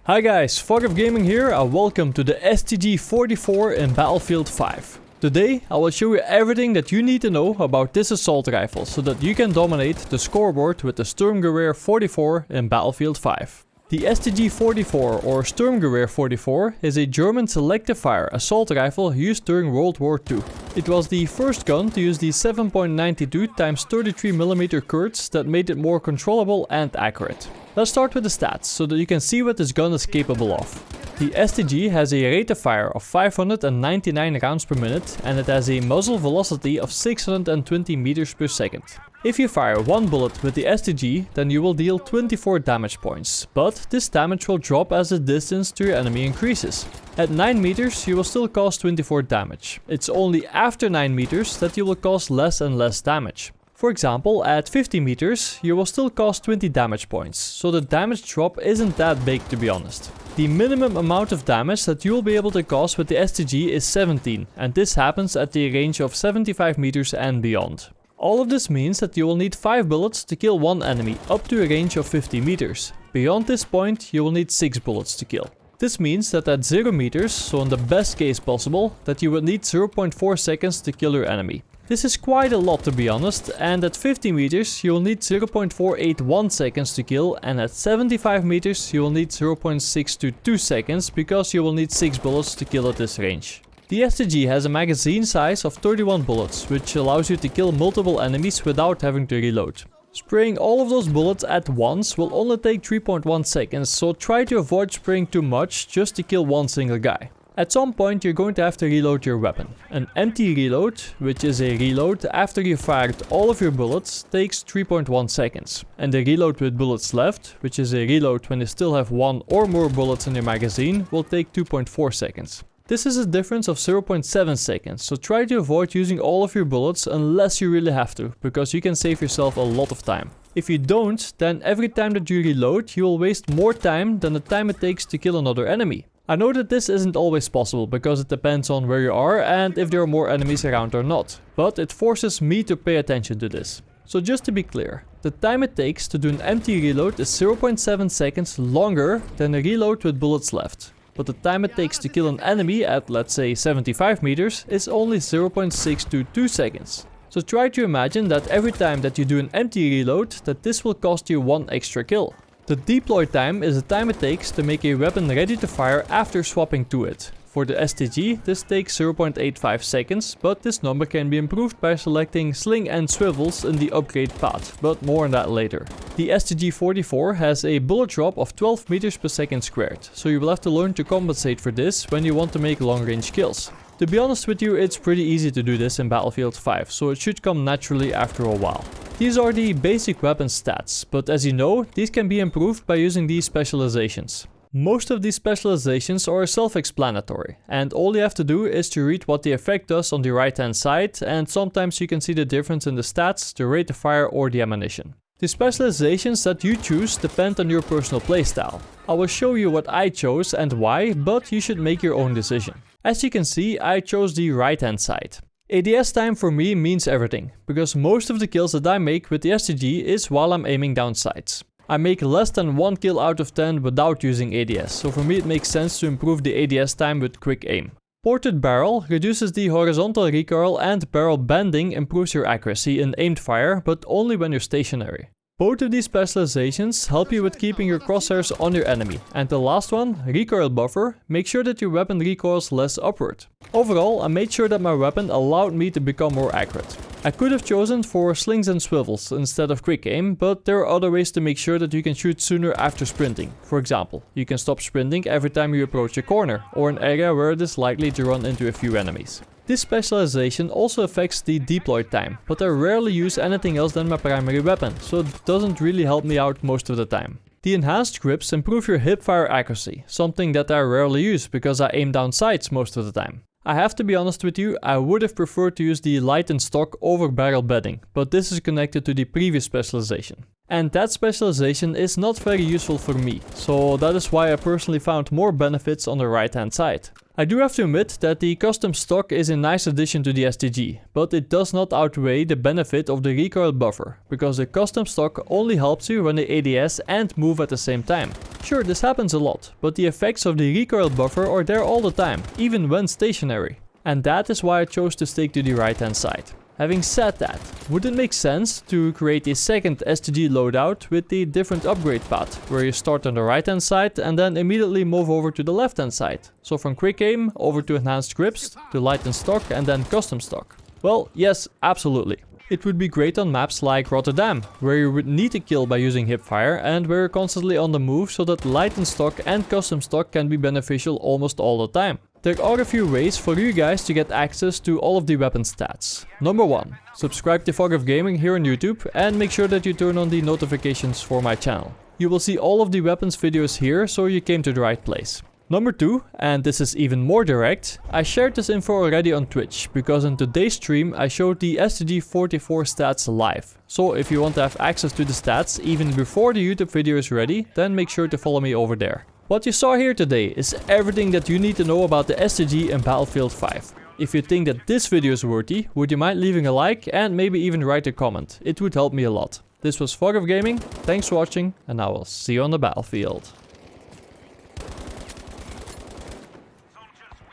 Hi guys, Fog of Gaming here and welcome to the STG44 in Battlefield 5. Today I will show you everything that you need to know about this assault rifle so that you can dominate the scoreboard with the Sturmgewehr 44 in Battlefield 5. The STG44 or Sturmgewehr 44 is a German selective fire assault rifle used during World War II. It was the first gun to use the 7.92 x 33mm Kurz that made it more controllable and accurate. Let's start with the stats so that you can see what this gun is capable of. The STG has a rate of fire of 599 rounds per minute and it has a muzzle velocity of 620 meters per second. If you fire one bullet with the STG, then you will deal 24 damage points, but this damage will drop as the distance to your enemy increases. At 9 meters you will still cause 24 damage. It's only after 9 meters that you will cause less and less damage. For example, at 50 meters you will still cause 20 damage points, so the damage drop isn't that big to be honest. The minimum amount of damage that you will be able to cause with the STG is 17, and this happens at the range of 75 meters and beyond. All of this means that you will need 5 bullets to kill one enemy up to a range of 50 meters. Beyond this point you will need 6 bullets to kill. This means that at 0 meters, so in the best case possible, that you would need 0.4 seconds to kill your enemy. This is quite a lot to be honest, and at 50 meters you will need 0.481 seconds to kill, and at 75 meters you will need 0.622 seconds because you will need 6 bullets to kill at this range. The STG has a magazine size of 31 bullets, which allows you to kill multiple enemies without having to reload. Spraying all of those bullets at once will only take 3.1 seconds, so try to avoid spraying too much just to kill one single guy. At some point you're going to have to reload your weapon. An empty reload, which is a reload after you fired all of your bullets, takes 3.1 seconds. And the reload with bullets left, which is a reload when you still have one or more bullets in your magazine, will take 2.4 seconds. This is a difference of 0.7 seconds, so try to avoid using all of your bullets unless you really have to, because you can save yourself a lot of time. If you don't, then every time that you reload, you will waste more time than the time it takes to kill another enemy. I know that this isn't always possible because it depends on where you are and if there are more enemies around or not, but it forces me to pay attention to this. So just to be clear, the time it takes to do an empty reload is 0.7 seconds longer than a reload with bullets left. But the time it takes to kill an enemy at, let's say, 75 meters is only 0.622 seconds. So try to imagine that every time that you do an empty reload, that this will cost you one extra kill. The deploy time is the time it takes to make a weapon ready to fire after swapping to it. For the STG, this takes 0.85 seconds, but this number can be improved by selecting sling and swivels in the upgrade path, but more on that later. The STG44 has a bullet drop of 12 meters per second squared, so you will have to learn to compensate for this when you want to make long range kills. To be honest with you, it's pretty easy to do this in Battlefield 5, so it should come naturally after a while. These are the basic weapon stats, but as you know, these can be improved by using these specializations. Most of these specializations are self-explanatory, and all you have to do is to read what the effect does on the right hand side, and sometimes you can see the difference in the stats, the rate of fire or the ammunition. The specializations that you choose depend on your personal playstyle. I will show you what I chose and why, but you should make your own decision. As you can see, I chose the right hand side. ADS time for me means everything, because most of the kills that I make with the STG is while I'm aiming down sights. I make less than 1 kill out of 10 without using ADS, so for me it makes sense to improve the ADS time with quick aim. Ported barrel reduces the horizontal recoil and barrel bending improves your accuracy in aimed fire, but only when you're stationary. Both of these specializations help you with keeping your crosshairs on your enemy. And the last one, recoil buffer, make sure that your weapon recoils less upward. Overall, I made sure that my weapon allowed me to become more accurate. I could have chosen for slings and swivels instead of quick aim, but there are other ways to make sure that you can shoot sooner after sprinting. For example, you can stop sprinting every time you approach a corner, or an area where it is likely to run into a few enemies. This specialization also affects the deploy time, but I rarely use anything else than my primary weapon, so it doesn't really help me out most of the time. The enhanced grips improve your hip fire accuracy, something that I rarely use because I aim down sights most of the time. I have to be honest with you, I would have preferred to use the light and stock over barrel bedding, but this is connected to the previous specialization. And that specialization is not very useful for me, so that is why I personally found more benefits on the right hand side. I do have to admit that the custom stock is a nice addition to the STG, but it does not outweigh the benefit of the recoil buffer, because the custom stock only helps you run the ADS and move at the same time. Sure, this happens a lot, but the effects of the recoil buffer are there all the time, even when stationary. And that is why I chose to stick to the right hand side. Having said that, would it make sense to create a second STG loadout with the different upgrade path, where you start on the right hand side and then immediately move over to the left hand side? So from quick aim over to enhanced grips, to lightened stock and then custom stock. Well, yes, absolutely. It would be great on maps like Rotterdam, where you would need to kill by using hipfire and where you're constantly on the move, so that lightened stock and custom stock can be beneficial almost all the time. There are a few ways for you guys to get access to all of the weapon stats. Number 1. Subscribe to Fog of Gaming here on YouTube and make sure that you turn on the notifications for my channel. You will see all of the weapons videos here, so you came to the right place. Number 2, and this is even more direct, I shared this info already on Twitch, because in today's stream I showed the STG44 stats live. So if you want to have access to the stats even before the YouTube video is ready, then make sure to follow me over there. What you saw here today is everything that you need to know about the STG in Battlefield 5. If you think that this video is worthy, would you mind leaving a like and maybe even write a comment? It would help me a lot. This was Fog of Gaming, thanks for watching and I will see you on the battlefield.